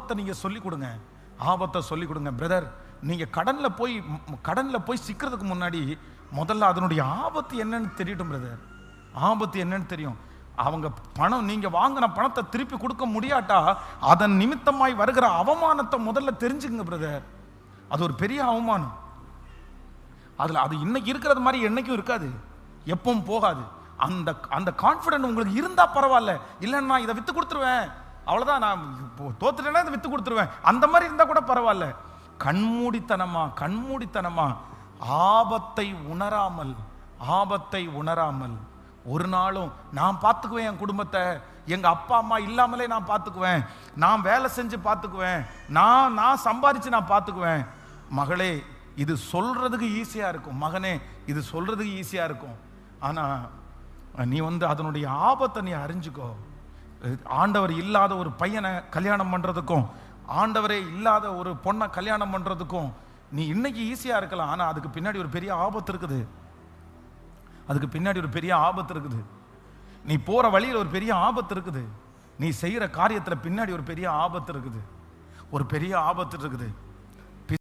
ஆபத்தை நீங்கள் சொல்லிக் கொடுங்க, ஆபத்தை சொல்லிக் கொடுங்க. பிரதர், நீங்கள் கடனில் போய் சிக்கிறதுக்கு முன்னாடி முதல்ல அதனுடைய ஆபத்து என்னன்னு தெரியட்டும் பிரதர். ஆபத்து என்னன்னு தெரியும். அவங்க பணம், நீங்கள் வாங்கின பணத்தை திருப்பி கொடுக்க முடியாட்டா அதன் நிமித்தமாய் வருகிற அவமானத்தை முதல்ல தெரிஞ்சுக்குங்க பிரதர். அது ஒரு பெரிய அவமானம். அது இன்னைக்கு இருக்கிறது மாதிரி என்னைக்கும் இருக்காது, எப்பவும் போகாது. அந்த கான்ஃபிடென்ட் உங்களுக்கு இருந்தா பரவாயில்ல. இல்லைன்னா இதை வித்து கொடுத்துருவேன், அவ்வளோதான், நான் தோத்துட்டேன்னா இதை வித்து கொடுத்துருவேன், அந்த மாதிரி இருந்தால் கூட பரவாயில்ல. கண்மூடித்தனமா ஆபத்தை உணராமல் ஒரு நாளும் நான் பார்த்துக்குவேன், என் குடும்பத்தை, எங்க அப்பா அம்மா இல்லாமலே நான் பார்த்துக்குவேன், நான் வேலை செஞ்சு பார்த்துக்குவேன், நான் சம்பாதிச்சு நான் பார்த்துக்குவேன். மகளே, இது சொல்றதுக்கு ஈஸியா இருக்கும். மகனே, இது சொல்றதுக்கு ஈஸியா இருக்கும். ஆனா நீ அதனுடைய ஆபத்தை நீ அறிஞ்சுக்கோ. ஆண்டவர் இல்லாத ஒரு பையனை கல்யாணம் பண்றதுக்கும் ஆண்டவரே இல்லாத ஒரு பொண்ணை கல்யாணம் பண்றதுக்கும் நீ இன்னைக்கு ஈஸியா இருக்கலாம். ஆனா அதுக்கு பின்னாடி ஒரு பெரிய ஆபத்து இருக்குது. நீ போற வழியில் ஒரு பெரிய ஆபத்து இருக்குது. நீ செய்யற காரியத்துல பின்னாடி ஒரு பெரிய ஆபத்து இருக்குது.